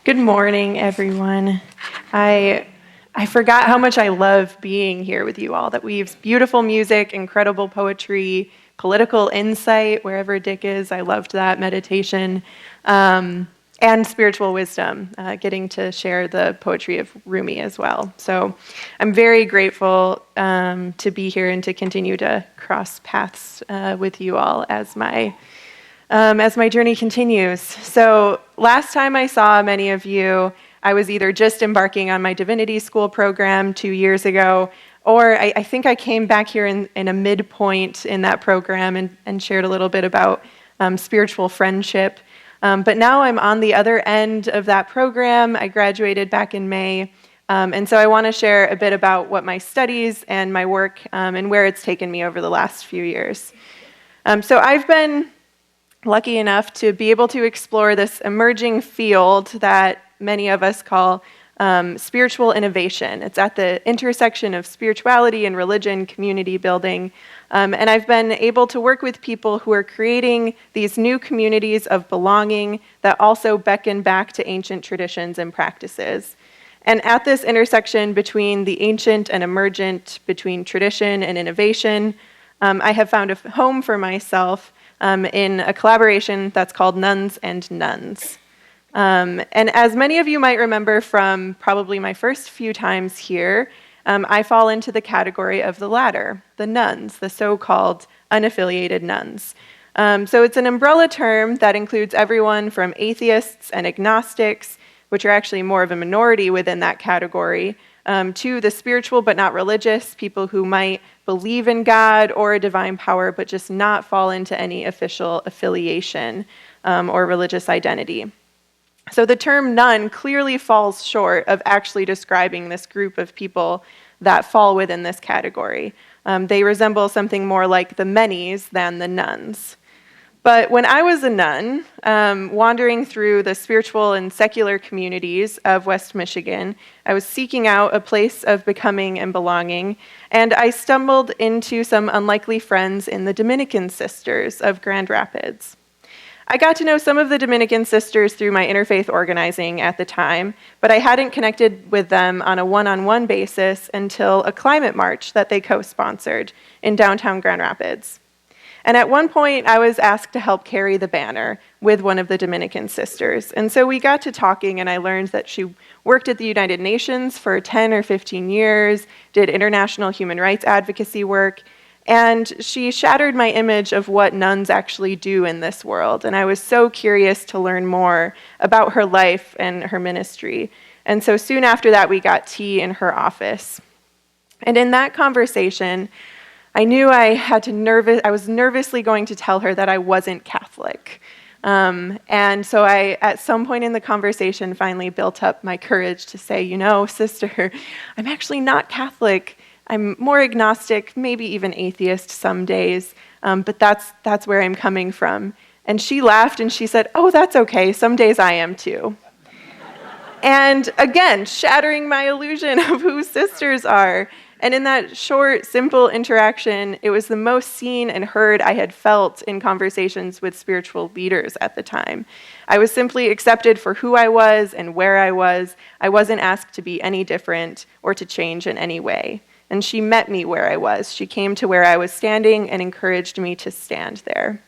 Good morning, everyone. I forgot how much I love being here with you all, that weaves beautiful music, incredible poetry, political insight, wherever Dick is. I loved that meditation, and spiritual wisdom, getting to share the poetry of Rumi as well. So I'm very grateful to be here and to continue to cross paths with you all as my journey continues. So last time I saw many of you, I was either just embarking on my divinity school program 2 years ago, or I think I came back here in a midpoint in that program and shared a little bit about spiritual friendship. But now I'm on the other end of that program. I graduated back in May, and so I want to share a bit about what my studies and my work and where it's taken me over the last few years. So I've been lucky enough to be able to explore this emerging field that many of us call spiritual innovation. It's at the intersection of spirituality and religion, community building, and I've been able to work with people who are creating these new communities of belonging that also beckon back to ancient traditions and practices. And at this intersection between the ancient and emergent, between tradition and innovation, I have found a home for myself in a collaboration that's called Nuns and Nuns. And as many of you might remember from probably my first few times here, I fall into the category of the latter, the nuns, the so-called unaffiliated nuns. So it's an umbrella term that includes everyone from atheists and agnostics, which are actually more of a minority within that category, to the spiritual but not religious, people who might believe in God or a divine power but just not fall into any official affiliation or religious identity. So the term nun clearly falls short of actually describing this group of people that fall within this category. They resemble something more like the many's than the nuns. But when I was a nun, wandering through the spiritual and secular communities of West Michigan, I was seeking out a place of becoming and belonging, and I stumbled into some unlikely friends in the Dominican Sisters of Grand Rapids. I got to know some of the Dominican sisters through my interfaith organizing at the time, but I hadn't connected with them on a one-on-one basis until a climate march that they co-sponsored in downtown Grand Rapids. And at one point, I was asked to help carry the banner with one of the Dominican sisters. And so we got to talking, and I learned that she worked at the United Nations for 10 or 15 years, did international human rights advocacy work, and she shattered my image of what nuns actually do in this world. And I was so curious to learn more about her life and her ministry. And so soon after that, we got tea in her office. And in that conversation, I knew I was nervously going to tell her that I wasn't Catholic. And so I, at some point in the conversation, finally built up my courage to say, sister, I'm actually not Catholic. I'm more agnostic, maybe even atheist some days, but that's where I'm coming from. And she laughed and she said, oh, that's okay. Some days I am too. And again, shattering my illusion of who sisters are. And in that short, simple interaction, it was the most seen and heard I had felt in conversations with spiritual leaders at the time. I was simply accepted for who I was and where I was. I wasn't asked to be any different or to change in any way. And she met me where I was. She came to where I was standing and encouraged me to stand there.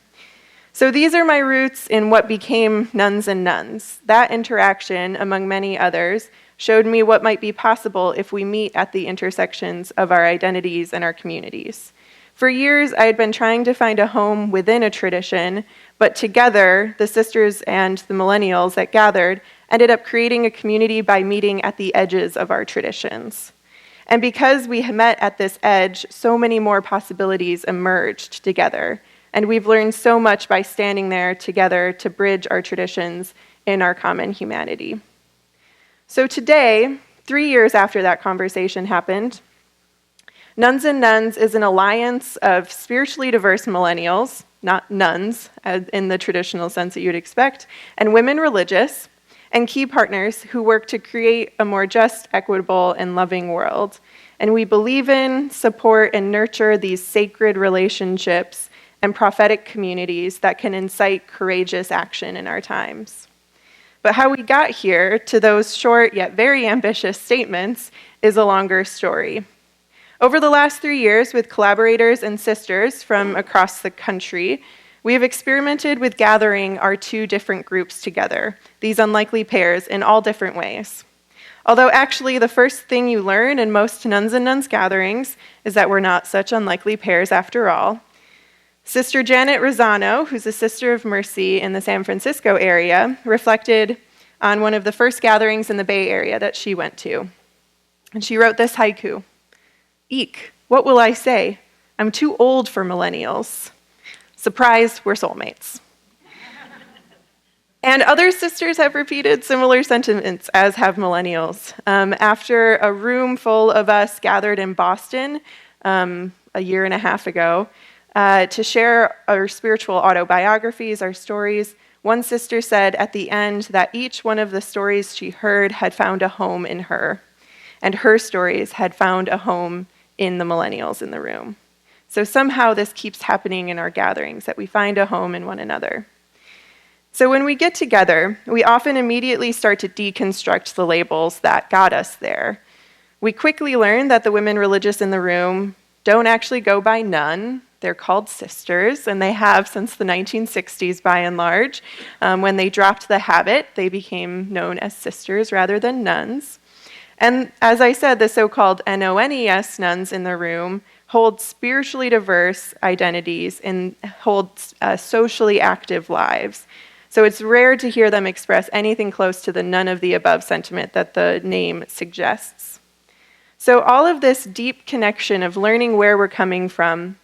So these are my roots in what became Nuns and Nuns. That interaction, among many others, showed me what might be possible if we meet at the intersections of our identities and our communities. For years, I had been trying to find a home within a tradition, but together, the sisters and the millennials that gathered ended up creating a community by meeting at the edges of our traditions. And because we met at this edge, so many more possibilities emerged together. And we've learned so much by standing there together to bridge our traditions in our common humanity. So today, 3 years after that conversation happened, Nuns and Nuns is an alliance of spiritually diverse millennials, not nuns in the traditional sense that you'd expect, and women religious, and key partners who work to create a more just, equitable, and loving world. And we believe in, support, and nurture these sacred relationships and prophetic communities that can incite courageous action in our times. But how we got here to those short yet very ambitious statements is a longer story. Over the last 3 years, with collaborators and sisters from across the country, we have experimented with gathering our two different groups together, these unlikely pairs, in all different ways. Although actually the first thing you learn in most nuns and nuns gatherings is that we're not such unlikely pairs after all. Sister Janet Rosano, who's a Sister of Mercy in the San Francisco area, reflected on one of the first gatherings in the Bay Area that she went to. And she wrote this haiku: "Eek, what will I say? I'm too old for millennials. Surprise, we're soulmates." And other sisters have repeated similar sentiments, as have millennials. After a room full of us gathered in Boston a year and a half ago to share our spiritual autobiographies, our stories, one sister said at the end that each one of the stories she heard had found a home in her, and her stories had found a home in the millennials in the room. So somehow this keeps happening in our gatherings, that we find a home in one another. So when we get together, we often immediately start to deconstruct the labels that got us there. We quickly learn that the women religious in the room don't actually go by nun. They're called sisters, and they have since the 1960s by and large. When they dropped the habit, they became known as sisters rather than nuns. And as I said, the so-called NONES nuns in the room hold spiritually diverse identities and hold socially active lives. So it's rare to hear them express anything close to the none of the above sentiment that the name suggests. So all of this deep connection of learning where we're coming from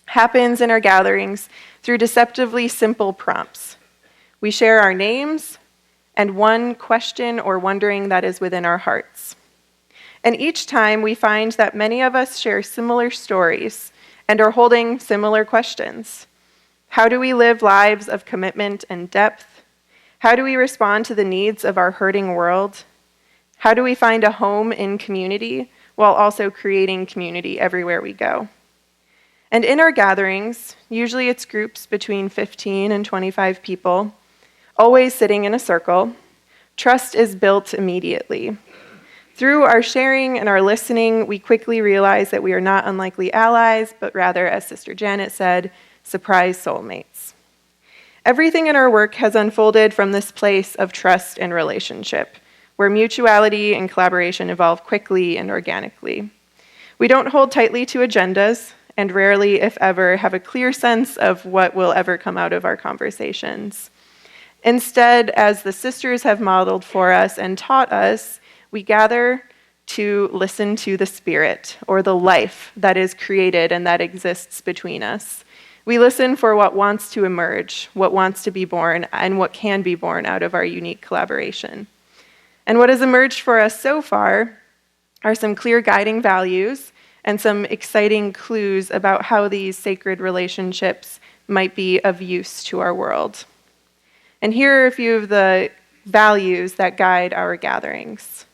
happens in our gatherings through deceptively simple prompts. We share our names and one question or wondering that is within our hearts. And each time we find that many of us share similar stories and are holding similar questions. How do we live lives of commitment and depth? How do we respond to the needs of our hurting world? How do we find a home in community while also creating community everywhere we go? And in our gatherings, usually it's groups between 15 and 25 people, always sitting in a circle, trust is built immediately. Through our sharing and our listening, we quickly realize that we are not unlikely allies, but rather, as Sister Janet said, surprise soulmates. Everything in our work has unfolded from this place of trust and relationship, where mutuality and collaboration evolve quickly and organically. We don't hold tightly to agendas, and rarely, if ever, have a clear sense of what will ever come out of our conversations. Instead, as the sisters have modeled for us and taught us, we gather to listen to the Spirit, or the life that is created and that exists between us. We listen for what wants to emerge, what wants to be born, and what can be born out of our unique collaboration. And what has emerged for us so far are some clear guiding values and some exciting clues about how these sacred relationships might be of use to our world. And here are a few of the values that guide our gatherings.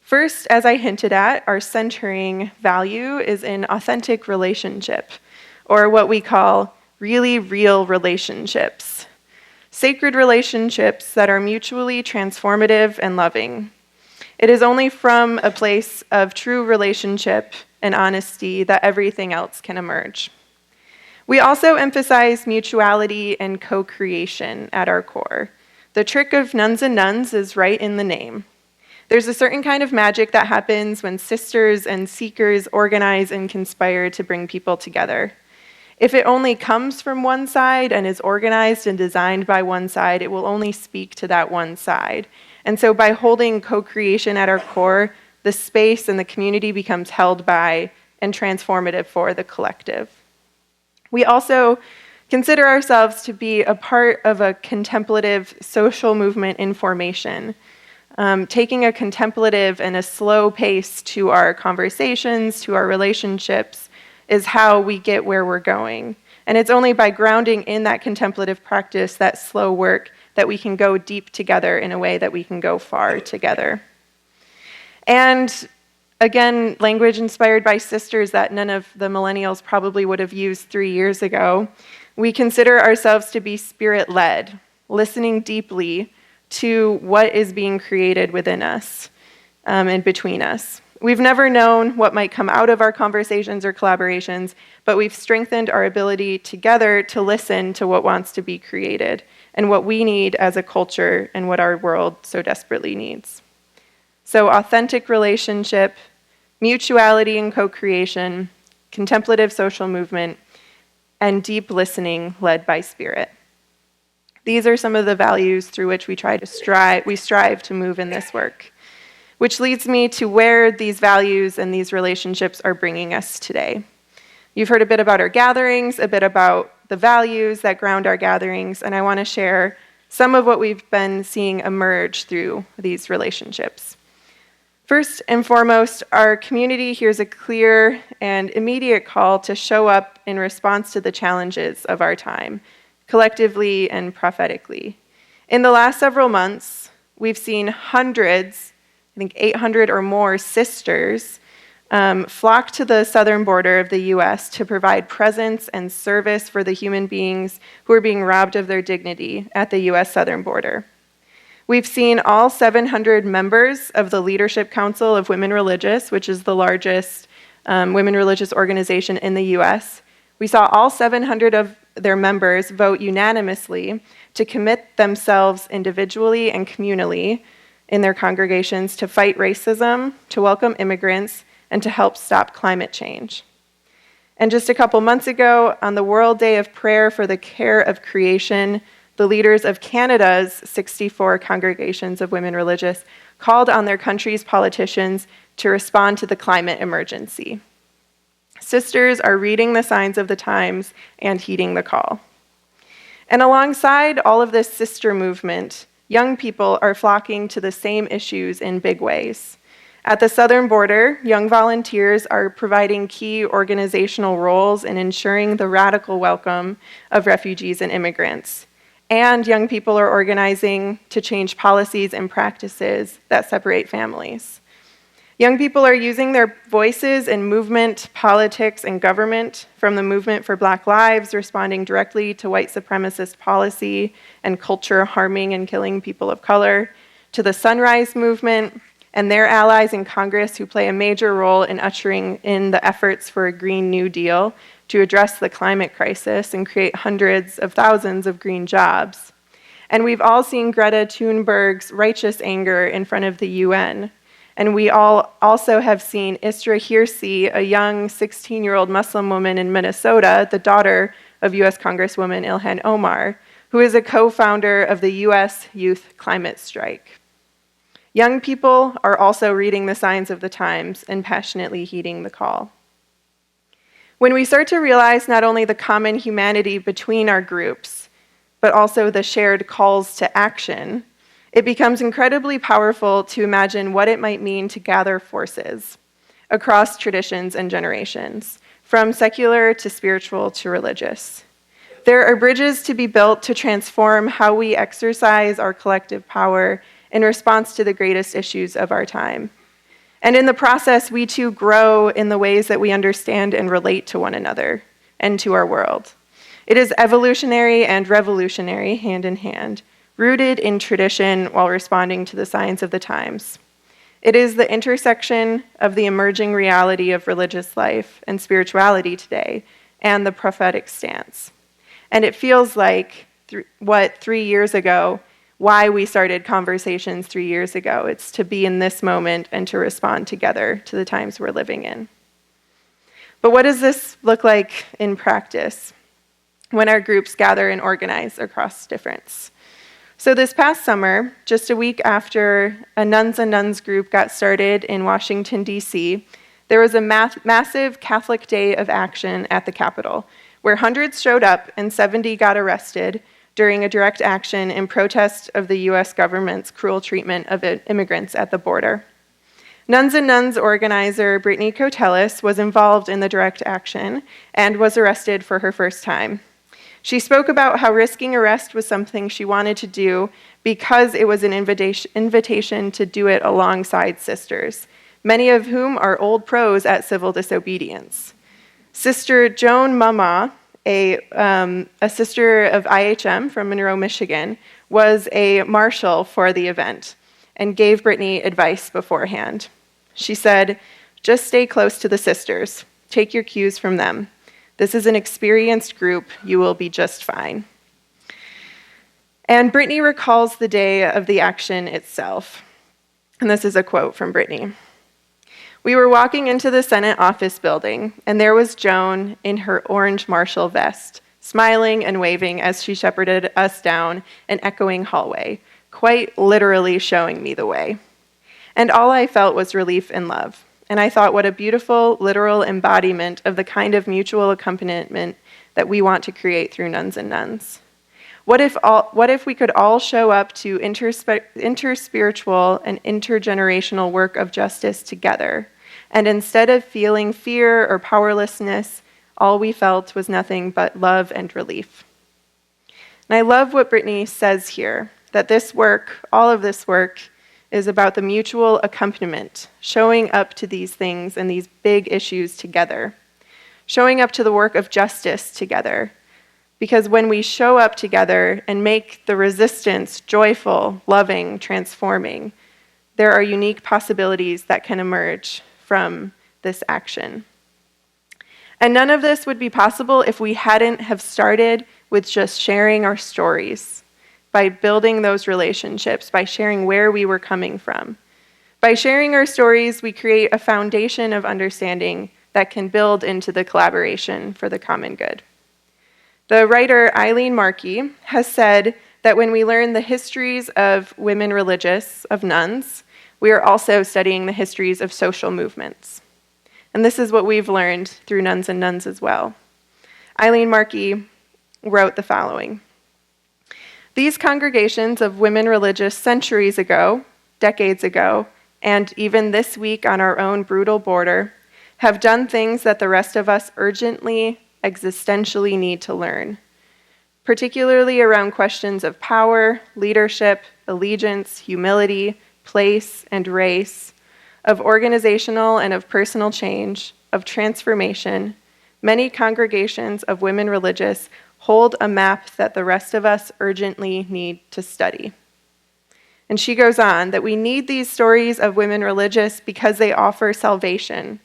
First, as I hinted at, our centering value is in authentic relationship, or what we call really real relationships. Sacred relationships that are mutually transformative and loving. It is only from a place of true relationship and honesty that everything else can emerge. We also emphasize mutuality and co-creation at our core. The trick of nuns and nuns is right in the name. There's a certain kind of magic that happens when sisters and seekers organize and conspire to bring people together. If it only comes from one side and is organized and designed by one side, it will only speak to that one side. And so by holding co-creation at our core, the space and the community becomes held by and transformative for the collective. We also consider ourselves to be a part of a contemplative social movement in formation, taking a contemplative and a slow pace to our conversations, to our relationships, is how we get where we're going. And it's only by grounding in that contemplative practice, that slow work, that we can go deep together in a way that we can go far together. And again, language inspired by sisters that none of the millennials probably would have used 3 years ago. We consider ourselves to be spirit-led, listening deeply to what is being created within us and between us. We've never known what might come out of our conversations or collaborations, but we've strengthened our ability together to listen to what wants to be created and what we need as a culture and what our world so desperately needs. So authentic relationship, mutuality and co-creation, contemplative social movement, and deep listening led by spirit. These are some of the values through which we strive to move in this work, which leads me to where these values and these relationships are bringing us today. You've heard a bit about our gatherings, a bit about the values that ground our gatherings, and I want to share some of what we've been seeing emerge through these relationships. First and foremost, our community hears a clear and immediate call to show up in response to the challenges of our time, collectively and prophetically. In the last several months, we've seen hundreds, I think 800 or more sisters, flock to the southern border of the US to provide presence and service for the human beings who are being robbed of their dignity at the US southern border. We've seen all 700 members of the Leadership Council of Women Religious, which is the largest women religious organization in the US. We saw all 700 of their members vote unanimously to commit themselves individually and communally in their congregations to fight racism, to welcome immigrants, and to help stop climate change. And just a couple months ago, on the World Day of Prayer for the Care of Creation, the leaders of Canada's 64 congregations of women religious called on their country's politicians to respond to the climate emergency. Sisters are reading the signs of the times and heeding the call. And alongside all of this sister movement, young people are flocking to the same issues in big ways. At the southern border, young volunteers are providing key organizational roles in ensuring the radical welcome of refugees and immigrants. And young people are organizing to change policies and practices that separate families. Young people are using their voices in movement, politics, and government, from the movement for Black Lives, responding directly to white supremacist policy and culture harming and killing people of color, to the Sunrise Movement and their allies in Congress who play a major role in ushering in the efforts for a Green New Deal to address the climate crisis and create hundreds of thousands of green jobs. And we've all seen Greta Thunberg's righteous anger in front of the UN. And we all also have seen Isra Hirsi, a young 16-year-old Muslim woman in Minnesota, the daughter of US Congresswoman Ilhan Omar, who is a co-founder of the US Youth Climate Strike. Young people are also reading the signs of the times and passionately heeding the call. When we start to realize not only the common humanity between our groups, but also the shared calls to action, it becomes incredibly powerful to imagine what it might mean to gather forces across traditions and generations, from secular to spiritual to religious. There are bridges to be built to transform how we exercise our collective power in response to the greatest issues of our time. And in the process, we too grow in the ways that we understand and relate to one another and to our world. It is evolutionary and revolutionary, hand in hand, rooted in tradition while responding to the signs of the times. It is the intersection of the emerging reality of religious life and spirituality today and the prophetic stance. And it feels like why we started conversations 3 years ago. It's to be in this moment and to respond together to the times we're living in. But what does this look like in practice when our groups gather and organize across difference? So this past summer, just a week after a Nuns and Nuns group got started in Washington, D.C., there was a massive Catholic Day of Action at the Capitol, where hundreds showed up and 70 got arrested during a direct action in protest of the U.S. government's cruel treatment of immigrants at the border. Nuns and Nuns organizer Brittany Kotelis was involved in the direct action and was arrested for her first time. She spoke about how risking arrest was something she wanted to do because it was an invitation to do it alongside sisters, many of whom are old pros at civil disobedience. Sister Joan Mama, a sister of IHM from Monroe, Michigan, was a marshal for the event and gave Brittany advice beforehand. She said, "Just stay close to the sisters. Take your cues from them. This is an experienced group. You will be just fine." And Brittany recalls the day of the action itself. And this is a quote from Brittany. "We were walking into the Senate office building, and there was Joan in her orange Marshall vest, smiling and waving as she shepherded us down an echoing hallway, quite literally showing me the way. And all I felt was relief and love. And I thought, what a beautiful, literal embodiment of the kind of mutual accompaniment that we want to create through Nuns and Nuns. What if we could all show up to interspiritual and intergenerational work of justice together, and instead of feeling fear or powerlessness, all we felt was nothing but love and relief?" And I love what Brittany says here, that this work, all of this work, is about the mutual accompaniment, showing up to these things and these big issues together, showing up to the work of justice together. Because when we show up together and make the resistance joyful, loving, transforming, there are unique possibilities that can emerge from this action. And none of this would be possible if we hadn't have started with just sharing our stories, by building those relationships, by sharing where we were coming from. By sharing our stories, we create a foundation of understanding that can build into the collaboration for the common good. The writer Eileen Markey has said that when we learn the histories of women religious, of nuns, we are also studying the histories of social movements. And this is what we've learned through Nuns and Nuns as well. Eileen Markey wrote the following: "These congregations of women religious centuries ago, decades ago, and even this week on our own brutal border, have done things that the rest of us urgently, existentially need to learn, particularly around questions of power, leadership, allegiance, humility, place, and race, of organizational and of personal change, of transformation. Many congregations of women religious hold a map that the rest of us urgently need to study." And she goes on that we need these stories of women religious because they offer salvation.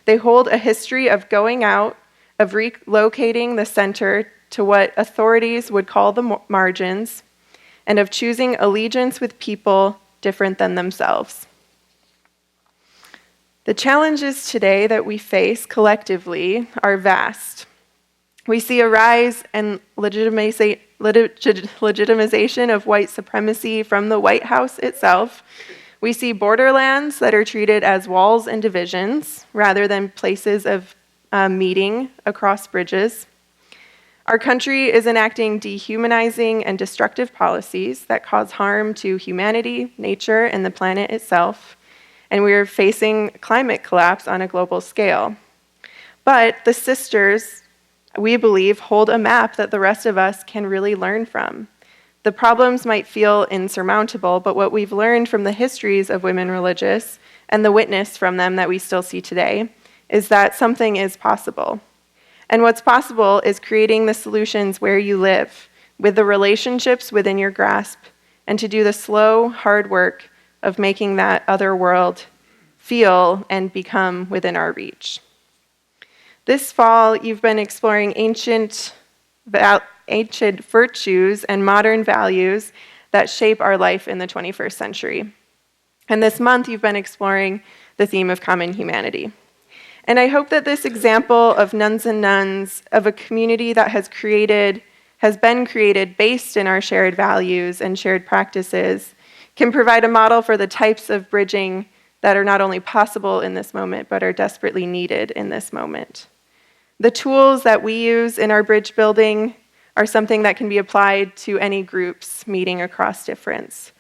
They hold a history of going out, of relocating the center to what authorities would call the margins, and of choosing allegiance with people different than themselves. The challenges today that we face collectively are vast. We see a rise and legitimization of white supremacy from the White House itself. We see borderlands that are treated as walls and divisions rather than places of meeting across bridges. Our country is enacting dehumanizing and destructive policies that cause harm to humanity, nature, and the planet itself. And we are facing climate collapse on a global scale. But the sisters, we believe, hold a map that the rest of us can really learn from. The problems might feel insurmountable, but what we've learned from the histories of women religious and the witness from them that we still see today is that something is possible. And what's possible is creating the solutions where you live, with the relationships within your grasp, and to do the slow, hard work of making that other world feel and become within our reach. This fall, you've been exploring ancient virtues and modern values that shape our life in the 21st century. And this month, you've been exploring the theme of common humanity. And I hope that this example of Nuns and Nuns, of a community that has been created based in our shared values and shared practices, can provide a model for the types of bridging that are not only possible in this moment, but are desperately needed in this moment. The tools that we use in our bridge building are something that can be applied to any groups meeting across difference.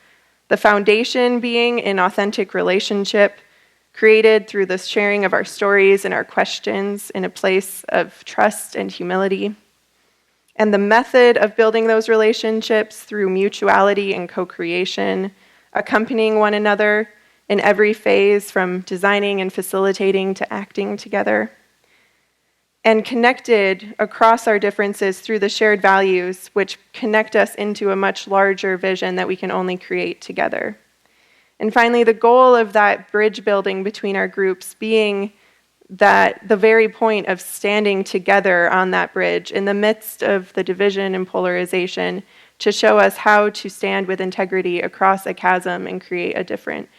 The foundation being an authentic relationship created through the sharing of our stories and our questions in a place of trust and humility. And the method of building those relationships through mutuality and co-creation, accompanying one another in every phase from designing and facilitating to acting together. and connected across our differences through the shared values, which connect us into a much larger vision that we can only create together. And finally, the goal of that bridge building between our groups being that the very point of standing together on that bridge in the midst of the division and polarization to show us how to stand with integrity across a chasm and create a different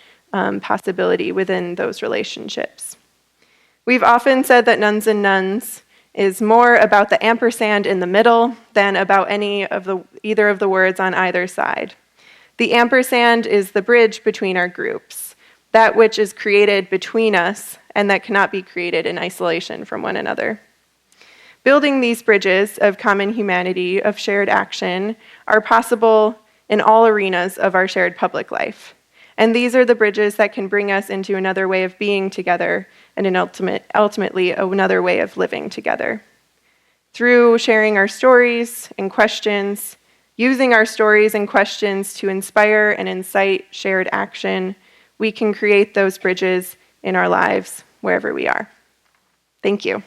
possibility within those relationships. We've often said that Nuns and Nuns is more about the ampersand in the middle than about either of the words on either side. The ampersand is the bridge between our groups, that which is created between us and that cannot be created in isolation from one another. Building these bridges of common humanity, of shared action, are possible in all arenas of our shared public life. And these are the bridges that can bring us into another way of being together and ultimately another way of living together. Through sharing our stories and questions, using our stories and questions to inspire and incite shared action, we can create those bridges in our lives wherever we are. Thank you.